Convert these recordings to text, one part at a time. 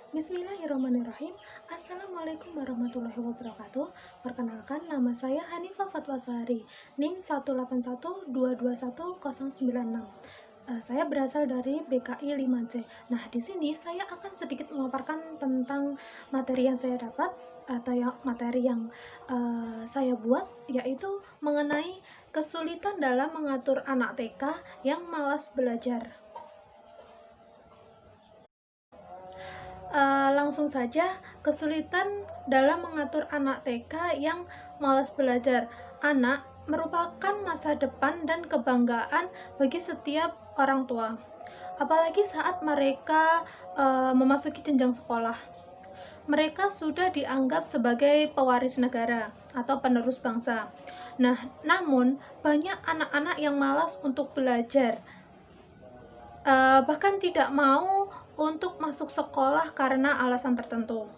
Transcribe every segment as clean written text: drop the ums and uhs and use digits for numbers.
Bismillahirrahmanirrahim. Assalamualaikum warahmatullahi wabarakatuh. Perkenalkan, nama saya Hanifah Fatwasari, NIM 181221096. Saya berasal dari BKI 5C. Nah, di sini saya akan sedikit memaparkan tentang materi yang saya dapat atau materi yang saya buat, yaitu mengenai kesulitan dalam mengatur anak TK yang malas belajar. Langsung saja, kesulitan dalam mengatur anak TK yang malas belajar. Anak merupakan masa depan dan kebanggaan bagi setiap orang tua, apalagi saat mereka memasuki jenjang sekolah. Mereka sudah dianggap sebagai pewaris negara atau penerus bangsa. Nah, namun banyak anak-anak yang malas untuk belajar, bahkan tidak mau untuk masuk sekolah karena alasan tertentu.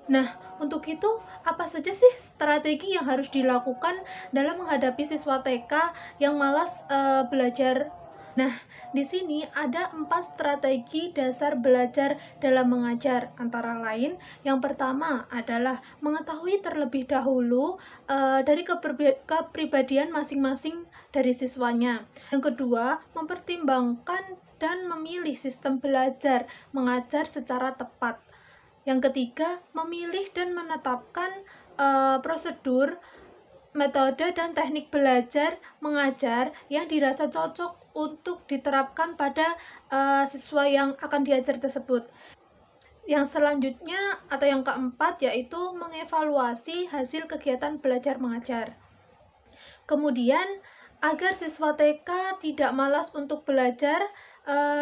Nah, untuk itu apa saja sih strategi yang harus dilakukan dalam menghadapi siswa TK yang malas belajar? Nah, di sini ada 4 strategi dasar belajar dalam mengajar. Antara lain, yang pertama adalah mengetahui terlebih dahulu dari kepribadian masing-masing dari siswanya. Yang kedua, mempertimbangkan dan memilih sistem belajar mengajar secara tepat. Yang ketiga, memilih dan menetapkan prosedur, metode, dan teknik belajar mengajar yang dirasa cocok untuk diterapkan pada siswa yang akan diajar tersebut. Yang selanjutnya atau yang keempat yaitu mengevaluasi hasil kegiatan belajar mengajar. Kemudian, agar siswa TK tidak malas untuk belajar,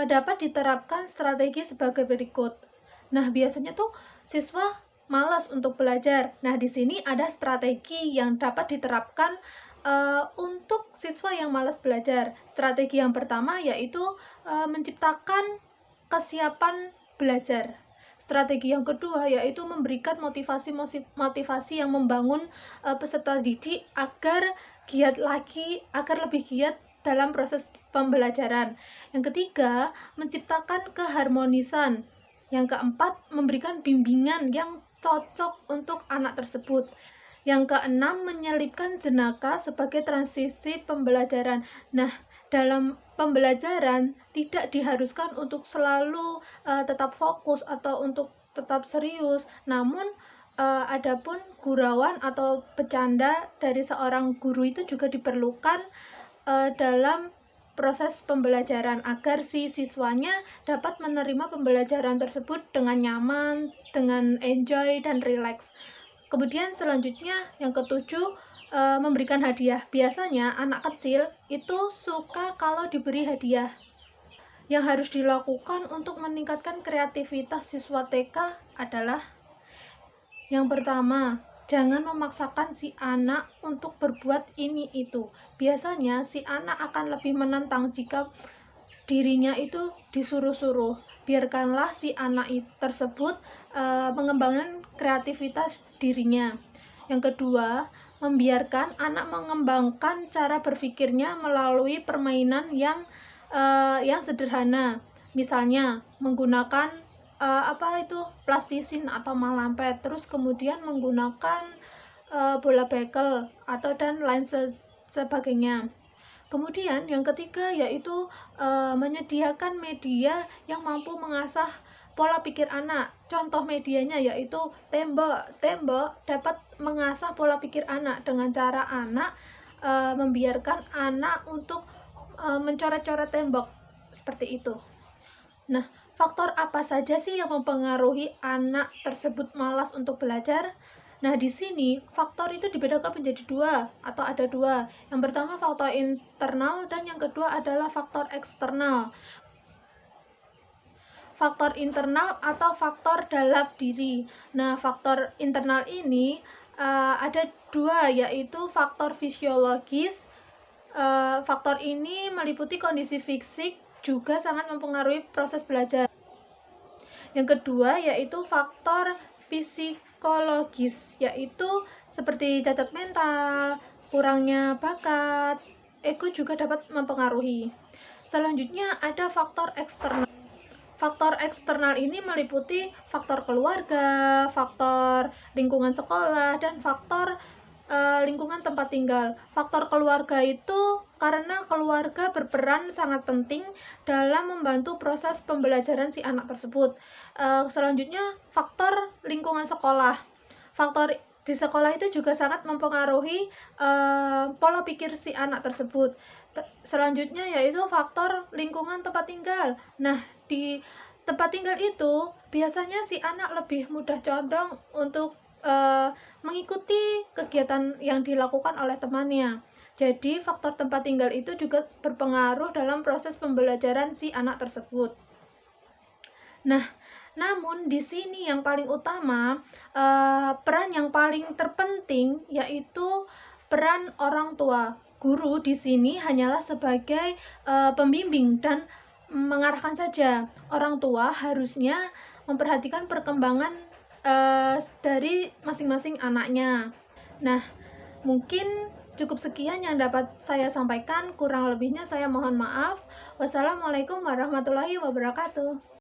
dapat diterapkan strategi sebagai berikut. Nah, biasanya tuh siswa malas untuk belajar. Nah, di sini ada strategi yang dapat diterapkan untuk siswa yang malas belajar. Strategi yang pertama yaitu menciptakan kesiapan belajar. Strategi yang kedua yaitu memberikan motivasi yang membangun peserta didik agar lebih giat dalam proses pembelajaran. Yang ketiga, menciptakan keharmonisan. Yang keempat, memberikan bimbingan yang cocok untuk anak tersebut. Yang keenam, menyelipkan jenaka sebagai transisi pembelajaran. Nah, dalam pembelajaran tidak diharuskan untuk selalu tetap fokus atau untuk tetap serius, namun adapun gurauan atau bercanda dari seorang guru itu juga diperlukan dalam proses pembelajaran agar si siswanya dapat menerima pembelajaran tersebut dengan nyaman, dengan enjoy dan relax. Kemudian selanjutnya yang ketujuh, memberikan hadiah. Biasanya anak kecil itu suka kalau diberi hadiah. Yang harus dilakukan untuk meningkatkan kreativitas siswa TK adalah yang pertama, jangan memaksakan si anak untuk berbuat ini itu. Biasanya si anak akan lebih menentang jika dirinya itu disuruh-suruh. Biarkanlah si anak tersebut mengembangkan kreativitas dirinya. Yang kedua, membiarkan anak mengembangkan cara berpikirnya melalui permainan yang sederhana. Misalnya menggunakan plastisin atau malampet, terus kemudian menggunakan bola bekel atau dan lain sebagainya. Kemudian yang ketiga yaitu menyediakan media yang mampu mengasah pola pikir anak. Contoh medianya yaitu tembok. Tembok dapat mengasah pola pikir anak dengan cara anak membiarkan anak untuk mencoret-coret tembok seperti itu. Nah, faktor apa saja sih yang mempengaruhi anak tersebut malas untuk belajar? Nah, di sini faktor itu dibedakan menjadi dua atau ada dua. Yang pertama faktor internal dan yang kedua adalah faktor eksternal. Faktor internal atau faktor dalam diri. Nah, faktor internal ini ada dua, yaitu faktor fisiologis. Faktor ini meliputi kondisi fisik, juga sangat mempengaruhi proses belajar. Yang kedua yaitu faktor psikologis, yaitu seperti cacat mental, kurangnya bakat, ego juga dapat mempengaruhi. Selanjutnya ada faktor eksternal. Faktor eksternal ini meliputi faktor keluarga, faktor lingkungan sekolah, dan faktor lingkungan tempat tinggal. Faktor keluarga itu karena keluarga berperan sangat penting dalam membantu proses pembelajaran si anak tersebut. Selanjutnya, faktor lingkungan sekolah. Faktor di sekolah itu juga sangat mempengaruhi pola pikir si anak tersebut. Selanjutnya yaitu faktor lingkungan tempat tinggal. Nah, di tempat tinggal itu biasanya si anak lebih mudah condong untuk mengikuti kegiatan yang dilakukan oleh temannya. Jadi, faktor tempat tinggal itu juga berpengaruh dalam proses pembelajaran si anak tersebut. Nah, namun di sini yang paling utama, peran yang paling terpenting yaitu peran orang tua. Guru di sini hanyalah sebagai pembimbing dan mengarahkan saja. Orang tua harusnya memperhatikan perkembangan dari masing-masing anaknya. Nah, mungkin cukup sekian yang dapat saya sampaikan. Kurang lebihnya saya mohon maaf. Wassalamualaikum warahmatullahi wabarakatuh.